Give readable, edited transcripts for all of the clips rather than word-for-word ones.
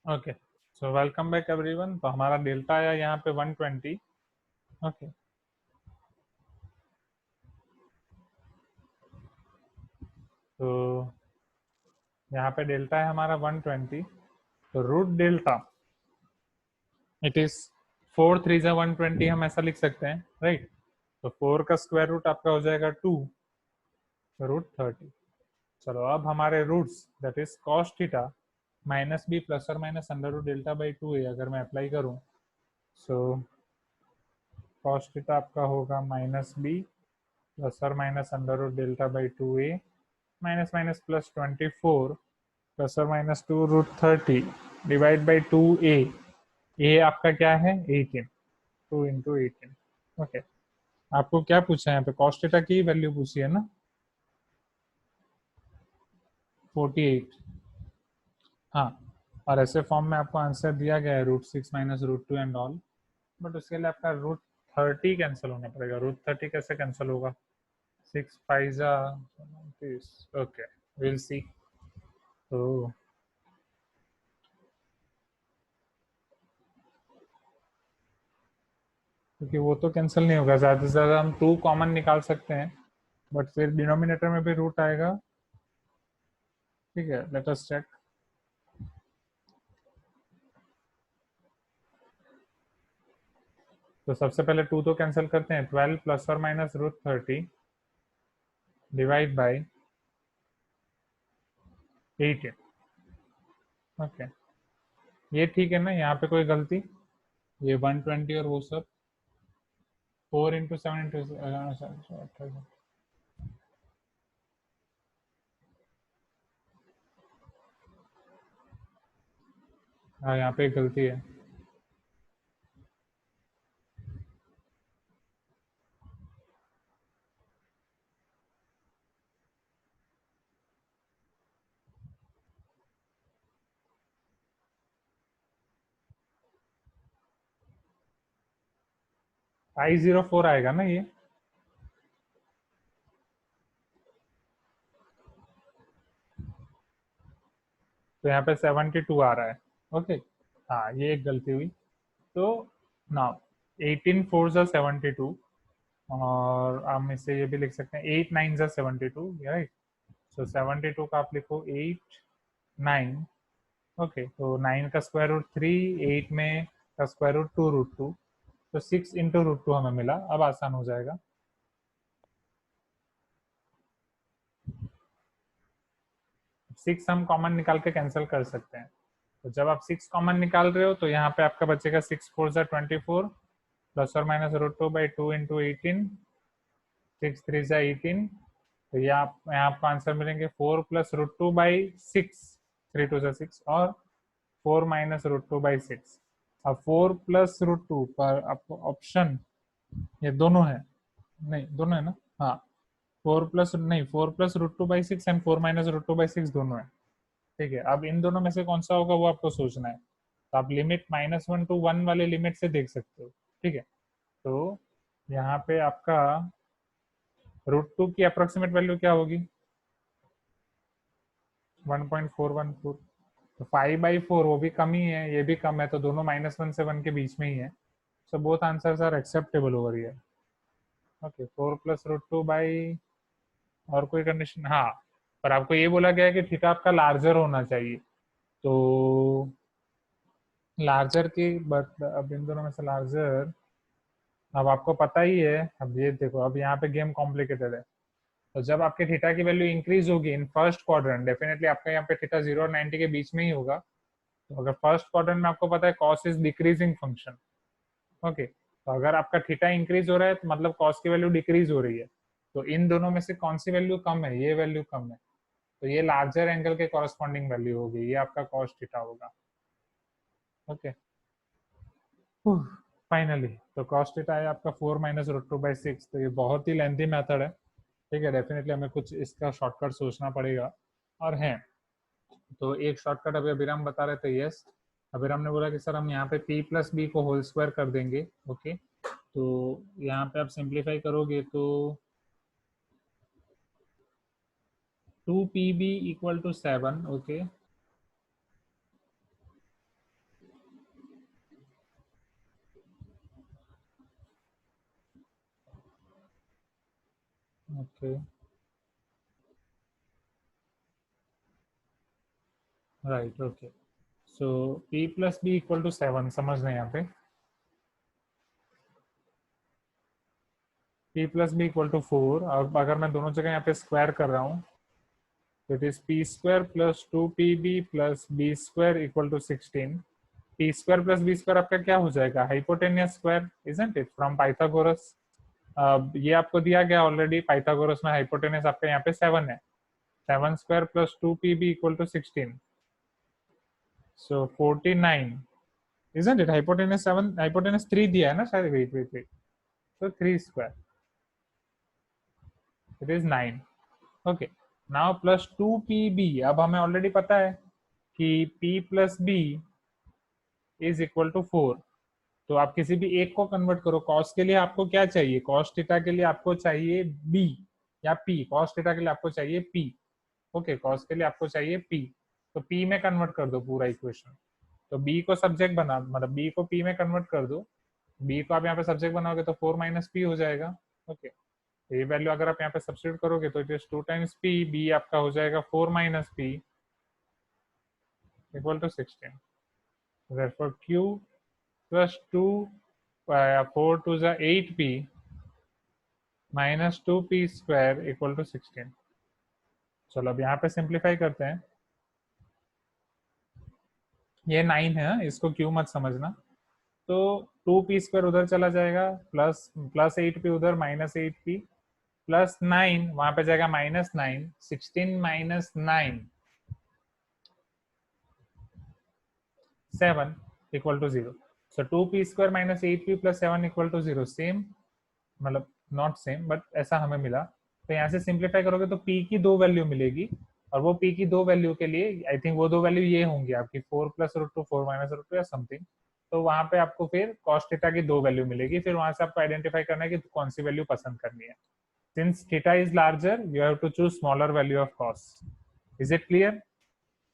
Okay, so welcome back everyone. तो हमारा delta आया यहाँ पे 120। ओके, तो यहाँ पे डेल्टा है हमारा 120। तो रूट डेल्टा इट इज 4 3 जा 120, हम ऐसा लिख सकते हैं, राइट। तो 4 का स्क्वायर रूट आपका हो जाएगा 2 रूट 30। चलो अब हमारे roots that is cos theta minus B plus और minus under root delta by 2 A अगर मैं अप्लाई करूँ, सो कॉस थीटा आपका होगा माइनस बी प्लस और minus under root delta by 2 A minus minus plus 24 plus और minus 2 root 30 divide by 2 A आपका क्या है 18, 2 इंटू 18। ओके, आपको क्या पूछा है यहाँ पे? कॉस थीटा की वैल्यू पूछी है ना, 48। हाँ, और ऐसे फॉर्म में आपको आंसर दिया गया है root 6 minus root 2 and all, but उसके लिए आपका रूट 30 कैंसिल होना पड़ेगा। रूट 30 कैसे कैंसिल होगा? 6 5 ओके, विल सी। तो क्योंकि वो तो कैंसिल नहीं होगा, ज़्यादा से ज़्यादा हम 2 कॉमन निकाल सकते हैं, बट फिर डिनोमिनेटर में भी रूट आएगा। ठीक है, लेट अस चेक। तो सबसे पहले 2 तो कैंसिल करते हैं, 12 प्लस और minus root 30 divide by 18। Okay, ये ठीक है ना? यहाँ पे कोई गलती? ये 120 और वो सब 4 इंटू 7 इंटू हाँ, यहाँ पे एक गलती है। I04 आएगा ना ये? तो यहाँ पे 72 आ रहा है। ओके, हाँ ये एक गलती हुई। तो ना 18 4 जा 72, और हम इसे ये भी लिख सकते हैं 8 9 जा 72, राइट। सो 72 का आप लिखो 8 9। ओके, तो 9 का स्क्वायर रूट 3, 8 में का स्क्वायर रूट 2 रूट 2, तो 6 इंटू रूट 2 हमें मिला। अब आसान हो जाएगा। 6 हम कॉमन निकाल के कैंसिल कर सकते हैं। तो जब आप 6 कॉमन निकाल रहे हो तो यहाँ पे आपका बचेगा 6 4 जा 24 प्लस और माइनस रूट 2 बाई 2 इंटू 18, 6 3 जा 18। तो ये आप यहाँ आपको आंसर मिलेंगे 4 प्लस रूट 2 बाई 6, 3 2 जा 6, और 4 माइनस रूट 2 बाई 6। अब 4 प्लस रूट 2 पर आपको ऑप्शन ये दोनों है, नहीं दोनों है ना? हाँ, 4 प्लस नहीं, 4 plus root 2 by 6 and 4 minus root 2 by 6 दोनों है। ठीक है, अब इन दोनों में से कौन सा होगा वो आपको सोचना है। तो आप लिमिट -1 to 1 वाले लिमिट से देख सकते हो। ठीक है, तो यहाँ पे आपका रूट 2 की अप्रोक्सीमेट वैल्यू क्या होगी? 1.414। तो 5/4 वो भी कम ही है, ये भी कम है, तो दोनों -1 से 1 के बीच में ही है। So both answers are acceptable over here. Okay, 4 plus root 2 by, और कोई कंडीशन? हाँ, पर आपको ये बोला गया है कि थीटा आपका लार्जर होना चाहिए। तो लार्जर की, बट अब इन दोनों में से लार्जर, अब आपको पता ही है। अब ये देखो, अब यहाँ पे गेम कॉम्प्लिकेटेड है। तो जब आपके थीटा की वैल्यू इंक्रीज होगी इन फर्स्ट क्वाड्रेंट, डेफिनेटली आपका यहाँ पे थीटा 0 और 90 के बीच में ही होगा। तो अगर फर्स्ट क्वाड्रेंट में आपको पता है cos is decreasing function, okay, तो अगर आपका थीटा इंक्रीज हो रहा है तो मतलब कॉस की वैल्यू डिक्रीज हो रही है। तो इन दोनों में से कौन सी वैल्यू कम है? ये वैल्यू कम है, तो ये लार्जर एंगल के कॉरस्पॉन्डिंग वैल्यू होगी, ये आपका कॉस थीटा होगा। ओके, फाइनली तो कॉस थीटा है आपका 4 माइनस रूट 2 बाई 6। तो ये बहुत ही लेंथी मेथड है। ठीक है, डेफिनेटली हमें कुछ इसका शॉर्टकट सोचना पड़ेगा, और है। तो एक शॉर्टकट अभी अभिराम बता रहे थे, यस। अभिराम ने बोला कि सर हम यहाँ पे p प्लस बी को होल स्क्वायर कर देंगे। ओके, तो यहाँ पे आप सिंप्लीफाई करोगे तो 2pb equal to 7। Okay, okay, right, okay. So p plus B equal to 7, समझ रहे हैं यहाँ पे। p plus B equal to 4, अब अगर मैं दोनों जगह यहाँ पे स्क्वायर कर रहा हूँ, तो it is P square plus 2pb plus B square equal to 16। P square plus B square आपका क्या हो जाएगा, hypotenuse square, isn't it, from Pythagoras. ये आपको दिया गया ऑलरेडी, पाइथागोरस में हाइपोटेनियस आपका यहाँ पे 7 है। 7 square plus 2pb equal to 16, so 49, isn't it, hypotenuse 7, hypotenuse 3 दिया है ना शायद, wait wait wait, so 3 square, it is 9। okay, now plus 2pb, अब हमें ऑलरेडी पता है कि p plus b is equal to 4। तो आप किसी भी एक को कन्वर्ट करो, कॉस के लिए आपको क्या चाहिए, कॉस थीटा के लिए आपको चाहिए b या p, कॉस थीटा के लिए आपको चाहिए p। ओके, कॉस के लिए आपको चाहिए p, तो p में कन्वर्ट कर दो पूरा इक्वेशन। तो b को सब्जेक्ट बना, मतलब b को p में कन्वर्ट कर दो, b को आप यहाँ पे सब्जेक्ट बनाओगे तो 4 माइनस पी हो जाएगा। ओके, तो ये वैल्यू अगर आप यहाँ पे सब्स्टिट्यूट करोगे तो it is 2 times P, B आपका हो जाएगा 4 minus P equal to 16। therefore q plus 2 4 to the 8p minus 2p square equal to 16। चलो अब यहाँ पे सिंप्लीफाई करते हैं, ये 9 है, इसको क्यू मत समझना। तो 2p स्क्वायर उधर चला जाएगा, प्लस प्लस 8p उधर, माइनस 8p प्लस 9 वहां पे जाएगा, minus 9, 16 minus 9 7 equal to 0। So 2p square minus 8p plus 7 equal to 0, same, मतलब नॉट सेम बट ऐसा हमें मिला। तो यहाँ से सिंप्लीफाई करोगे तो p की दो वैल्यू मिलेगी, और वो p की दो वैल्यू के लिए आई थिंक वो दो वैल्यू ये होंगी आपकी 4 plus root two, 4 minus root two या समथिंग। तो वहां पे आपको फिर कॉस थीटा की दो वैल्यू मिलेगी, फिर वहां से आपको आइडेंटिफाई करना है कि कौन सी वैल्यू पसंद करनी है। Since theta is larger you have to choose smaller value of cos. Is it clear?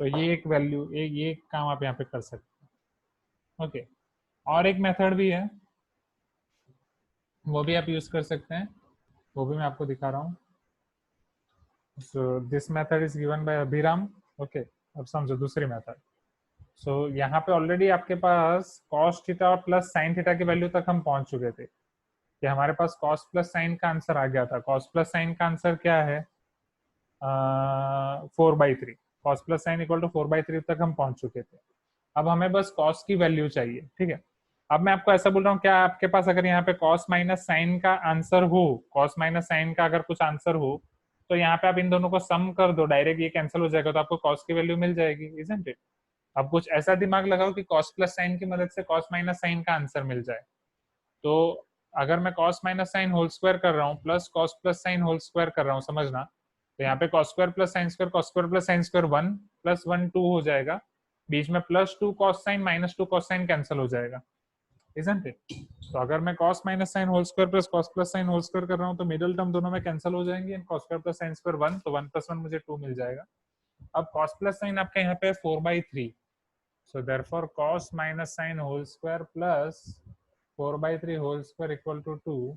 तो ये एक वैल्यू, ये काम आप यहाँ पे कर सकते हैं। ओके, और एक मेथड भी है, वो भी आप यूज कर सकते हैं, वो भी मैं आपको दिखा रहा हूँ। So this method is given by Abhiram. Okay, अब समझो दूसरी मेथड। सो यहाँ पे ऑलरेडी आपके पास कॉस थीटा और प्लस साइन थीटा की वैल्यू तक हम पहुंच चुके थे, कि हमारे पास कॉस प्लस साइन का आंसर आ गया था। कॉस प्लस साइन का आंसर क्या है, 4/3। Cos plus sine equal to 4/3 तक हम पहुंच चुके थे। अब हमें बस कॉस की वैल्यू चाहिए, ठीक है। अब मैं आपको ऐसा बोल रहा हूँ, क्या आपके पास अगर यहाँ पे कॉस माइनस साइन का आंसर हो, कॉस माइनस साइन का अगर कुछ आंसर हो, तो यहाँ पे आप इन दोनों को सम कर दो, डायरेक्ट ये कैंसिल हो जाएगा, तो आपको कॉस की वैल्यू मिल जाएगी, इजंट इट। अब कुछ ऐसा दिमाग लगाओ कि कॉस प्लस साइन की मदद से कॉस माइनस साइन का आंसर मिल जाए। तो अगर मैं cos minus sine whole square कर रहा हूँ plus cos plus sine whole square कर रहा हूँ, समझना, तो यहाँ पे cos square plus sine square, cos square plus sine square 1 plus 1 2 हो जाएगा, बीच में plus 2 cos sine minus 2 cos sine cancel हो जाएगा, इजंट इट। तो अगर मैं cos minus sine whole square plus cos plus sine whole square कर रहा हूँ, तो मिडिल टर्म दोनों में कैंसिल हो जाएंगे, and cos square plus sine square 1, तो 1 प्लस 1 मुझे 2 मिल जाएगा। अब cos प्लस साइन आपका यहाँ पे 4/3, so therefore cos minus sine whole square plus 4/3 whole square equal to 2,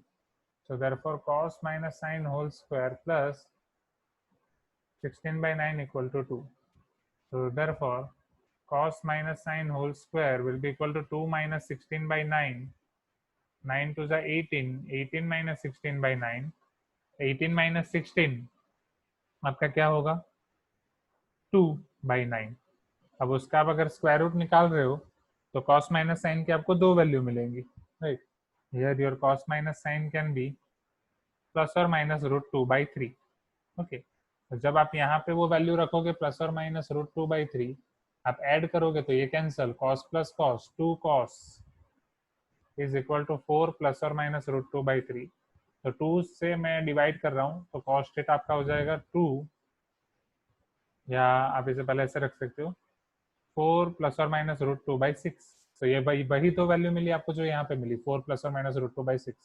so therefore cos minus sin whole square plus 16/9 equal to 2, so therefore cos minus sin whole square will be equal to 2 minus 16/9, 9 to the 18, 18 minus 16/9, 18 minus 16 आपका क्या होगा, 2/9। अब उसका आप अगर square root निकाल रहे हो, तो cos माइनस साइन की आपको दो वैल्यू मिलेंगी, right. Here your cos minus sine can be plus और माइनस √2/3। ओके, तो जब आप यहाँ पे वो वैल्यू रखोगे प्लस और माइनस √2/3, आप ऐड करोगे तो ये cancel, cos plus cos 2 cos is equal to 4 plus और माइनस √2/3। तो 2 से मैं डिवाइड कर रहा हूँ, तो cos थीटा आपका हो जाएगा 2, या आप इसे पहले ऐसे रख सकते हो 4 प्लस और माइनस √2/6। तो ये वही तो वैल्यू मिली आपको जो यहाँ पे मिली, 4 प्लस और माइनस √2/6।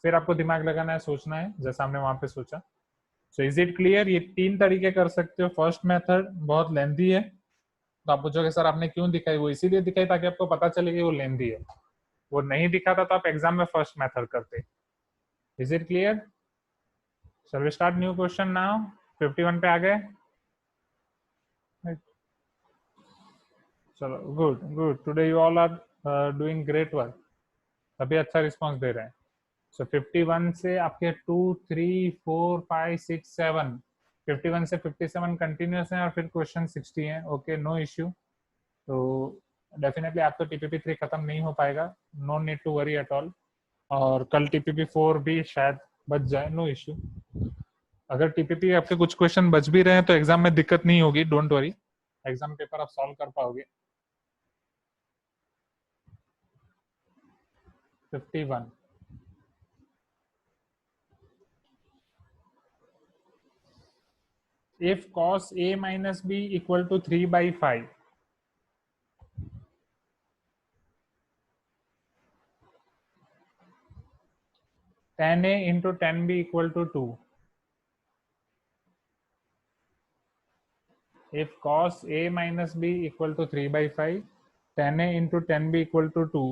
फिर आपको दिमाग लगाना है, सोचना है, जैसा हमने वहां पे सोचा। So is it clear? ये तीन तरीके कर सकते हो। फर्स्ट मेथड बहुत लेंथी है, तो आप पूछोगे सर आपने क्यों दिखाई, वो इसीलिए दिखाई ताकि आपको पता चले कि वो लेंथी है। वो नहीं दिखाता तो आप एग्जाम में फर्स्ट मेथड करते। Is it clear? Shall we start new question now? 51 पे आ गए? चलो, good good, today you all are doing great work, अभी अच्छा रिस्पांस दे रहे हैं। सो 51 से आपके 2 3 4 5 6 7, 51 से 57 कंटिन्यूस हैं और फिर क्वेश्चन 60 है। Okay, no issue. तो डेफिनेटली आपका टीपीपी 3 खत्म नहीं हो पाएगा, no need to worry at all. और कल टीपीपी 4 भी शायद बच जाए, नो इश्यू। अगर टीपीपी आपके कुछ क्वेश्चन बच भी रहे हैं तो एग्जाम में दिक्कत नहीं होगी, डोंट वरी, एग्जाम पेपर आप सॉल्व कर पाओगे। 51, if cos a minus b equal to 3 by 5, tan a into tan b equal to 2. If cos a minus b equal to 3 by 5, tan a into tan b equal to 2.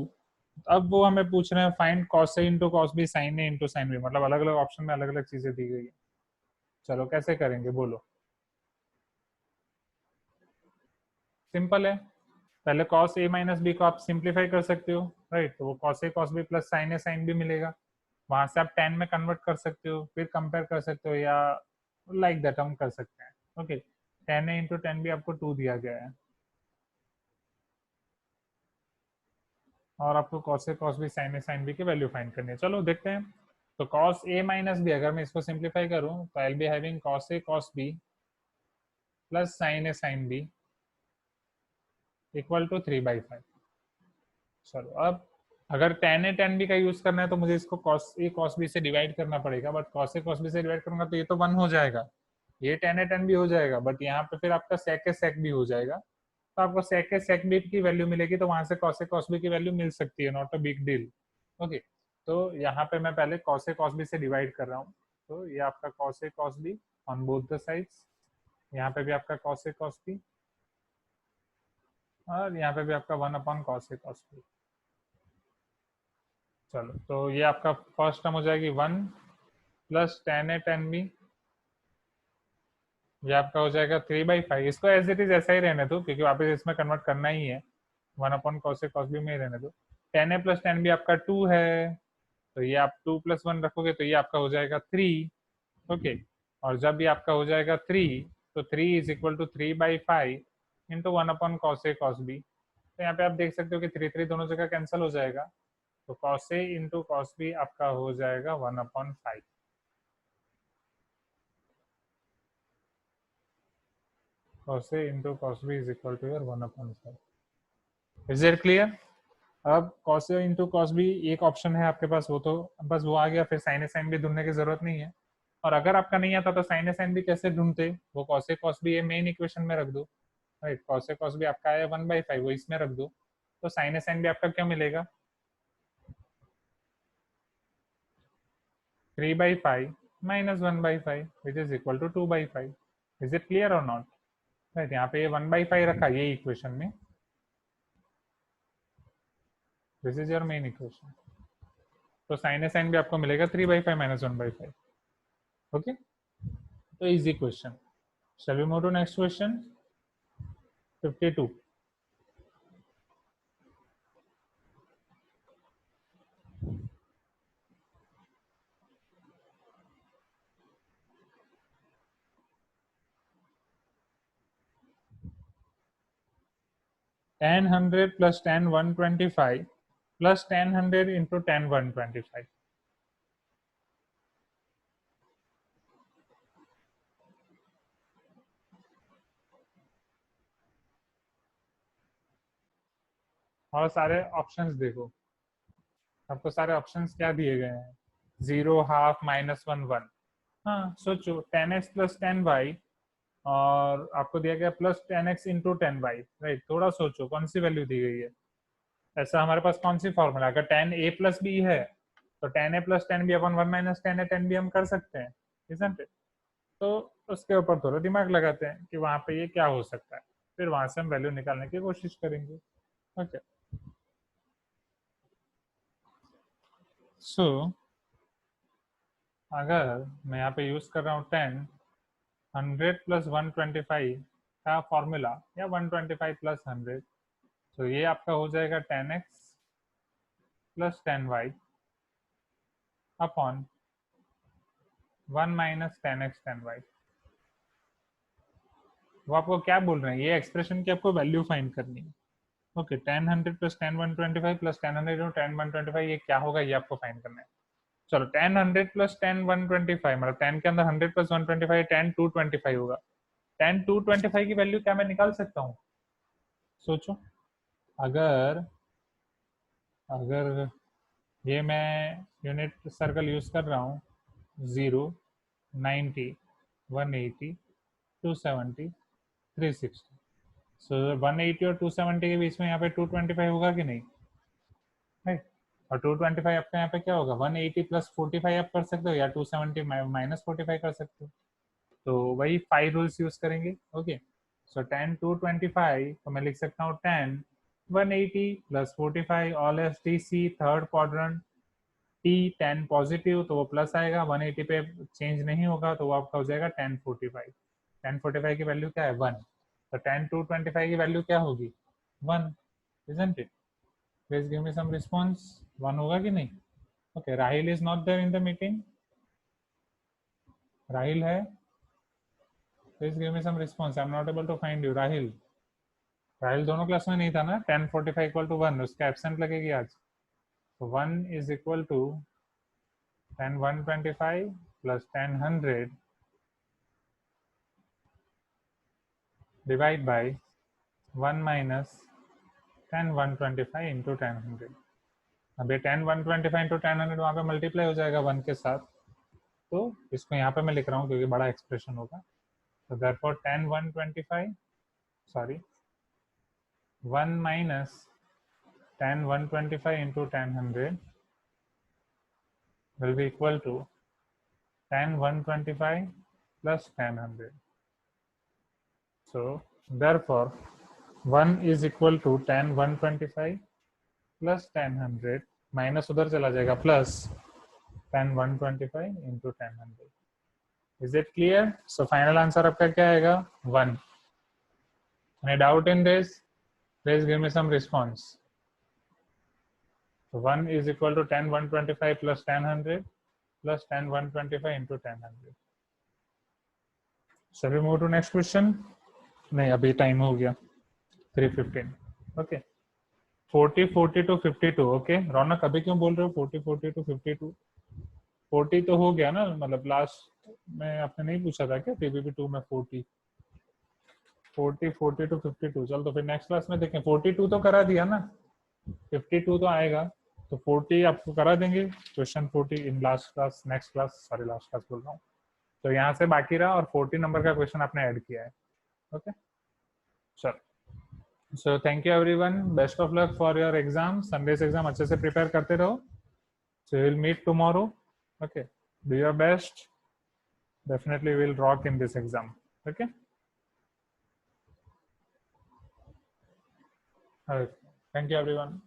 अब वो हमें पूछ रहे हैं find cos a into cos b sin a into sin b, मतलब अलग अलग option में अलग अलग चीजें दी गई है। चलो कैसे करेंगे बोलो। सिंपल है, पहले cos a माइनस बी को आप सिंप्लीफाई कर सकते हो, राइट। तो वो cos a cos b plus sin a sin b मिलेगा, वहां से आप tan में कन्वर्ट कर सकते हो, फिर कंपेयर कर सकते हो, या लाइक दैट हम कर सकते हैं। Okay, tan a into tan b आपको 2 दिया गया है और आपको cos a cos b sin a sin b की वैल्यू फाइंड करनी है। चलो देखते हैं। तो cos a माइनस बी, अगर मैं इसको सिंप्लीफाई करूं तो I be having cos a cos b plus sin a sin b equal to 3/5। चलो अब अगर tan a tan b का यूज करना है तो मुझे इसको cos a cos b से डिवाइड करना पड़ेगा, but cos a cos b से डिवाइड करूंगा तो ये तो 1 हो जाएगा, ये tan a tan b हो जाएगा, बट यहाँ पे फिर आपका sec a sec b हो जाएगा। तो आपको sec a sec b की वैल्यू मिलेगी, तो वहां से cos a cos b की वैल्यू मिल सकती है, not a big deal. Okay, तो यहाँ पे मैं पहले cos a cos b से डिवाइड कर रहा हूँ, तो ये आपका cos a cos b on both the sides, यहाँ पे भी आपका cos a cos b और यहाँ पे भी आपका 1/cos a cos b। चलो, तो ये आपका फर्स्ट टर्म हो जाएगी 1 plus tan a tan b, ये आपका हो जाएगा 3/5। इसको एज इट इज ऐसा ही रहने दो क्योंकि वापस इसमें कन्वर्ट करना ही है, 1/cos a cos b में ही रहने दो। tan a plus tan b आपका 2 है, तो ये आप 2 प्लस 1 रखोगे तो ये आपका हो जाएगा 3। ओके, और जब ये आपका हो जाएगा 3, तो 3 is equal to 3/5 into 1/cos a cos b। तो यहाँ पे आप देख सकते हो कि 3 दोनों जगह कैंसिल हो जाएगा, तो cos a into cos b आपका हो जाएगा 1/5। cos a into cos b is equal to your 1/5। Is it clear? अब cos a into cos b एक ऑप्शन है आपके पास, वो तो बस वो आ गया, फिर sin a sin b ढूंढने की जरूरत नहीं है। और अगर आपका नहीं आता तो sin a sin b कैसे ढूंढते, वो cos a cos b ये मेन इक्वेशन में रख दो, right. cos a cos b आपका आया 1/5, वो इसमें रख दो, तो sin a sin b आपका क्या मिलेगा, 3/5 minus 1/5 which is equal to 2/5। Is it clear और नॉट? राइट, यहाँ पे ये 1/5 रखा ये इक्वेशन में, this is your main equation. तो sin a sin b आपको मिलेगा 3/5 माइनस 1/5। ओके, तो easy question. Shall we move to next question? 52. Tan 100 plus tan 125 plus tan 100 into tan 125. और सारे ऑप्शंस देखो, आपको सारे ऑप्शंस क्या दिए गए हैं, 0 हाफ माइनस 1 1। हाँ सोचो, tan x plus tan y और आपको दिया गया plus tan x into tan y, right. थोड़ा सोचो कौन सी वैल्यू दी गई है, ऐसा हमारे पास कौन सी फॉर्मूला, अगर tan a प्लस b है तो tan a plus tan b upon 1 minus tan a tan b हम कर सकते हैं, isn't it? तो उसके ऊपर थोड़ा दिमाग लगाते हैं कि वहां पे ये क्या हो सकता है, फिर वहां से हम वैल्यू निकालने की कोशिश करेंगे। ओके, सो अगर मैं यहाँ पे यूज कर रहा हूँ 10, 100 प्लस 125 का फॉर्मूला या 125 प्लस 100, तो ये आपका हो जाएगा 10x plus 10y upon 1 minus 10x 10y। वो आपको क्या बोल रहे हैं, ये एक्सप्रेशन की आपको वैल्यू फाइंड करनी है। ओके, 10 100 प्लस 10 125 प्लस 10 100 10 125, ये क्या होगा ये आपको फाइंड करना है। चलो 10 100 प्लस 10 125, मतलब 10 के अंदर 100 प्लस 125 10 225 होगा। 10 225 की वैल्यू क्या मैं निकाल सकता हूँ? सोचो, अगर अगर ये मैं यूनिट सर्कल यूज कर रहा हूँ 0 90 180 270 360, सो 180 और 270 के बीच में यहाँ पे 225 होगा कि नहीं, राइट? और 225 आपका यहाँ पे क्या होगा, 180 प्लस 45 आप कर सकते हो या 270 माइनस 45 कर सकते हो। तो वही 5 रूल्स यूज करेंगे। ओके, सो 10 225 तो मैं लिख सकता हूँ 10 180 plus 45 all S T C third quadrant T 10 positive तो वो प्लस आएगा, 180 पे चेंज नहीं होगा तो वो आपका हो जाएगा 1045। 1045 की वैल्यू क्या है 1, तो 10 225 की वैल्यू क्या होगी 1, isn't it? Please give me some response. 1 होगा कि नहीं? Okay, Rahil is not there in the meeting. Rahil है? Please give me some response. I'm not able to find you. Rahil. Rahil दोनों क्लास में नहीं था ना? 1045 इक्वल टू 1, उसका एब्सेंट लगेगी आज। तो 1 is equal to 10 125 plus 10 100 divide by 1 minus 10 125 into 10 100। अब ये 10 125 इंटू 10 100 वहाँ पे मल्टीप्लाई हो जाएगा 1 के साथ, तो इसको यहाँ पे मैं लिख रहा हूँ क्योंकि बड़ा एक्सप्रेशन होगा। So therefore 10 125, sorry, 1 minus 10 125 into 10 100 will be equal to 10 125 plus 10 100. So therefore 1 is equal to 10 125 plus 10 100 minus उधर चला जाएगा plus 10 125 into 10 100. Is it clear? So final answer आपका क्या आएगा 1. Any doubt in this? Please give me some response. So 1 is equal to 10 125 plus 10 100 plus 10 125 into 10 100. Shall we move to next question? नहीं, अभी time हो गया 3:15. Okay, 40 40 to 52. Okay, रौनक अभी क्यों बोल रहे हो 40 40 to 52? 40 तो हो गया ना, मतलब लास्ट में आपने नहीं पूछा था क्या टीबीबी 2 में 40 40 to 52? चल तो फिर नेक्स्ट क्लास में देखें। 42 तो करा दिया ना, 52 तो आएगा, तो 40 आपको करा देंगे question 40 in last class, next class, sorry last class बोल रहा हूँ। तो यहाँ से बाकी रहा और 40 नंबर का क्वेश्चन आपने ऐड किया है। ओके, चलो, so thank you everyone, best of luck for your exam, Sunday's exam अच्छे से प्रिपेयर करते रहो। So will meet tomorrow. Okay, do your best, definitely will rock in this exam. Okay, thank you everyone.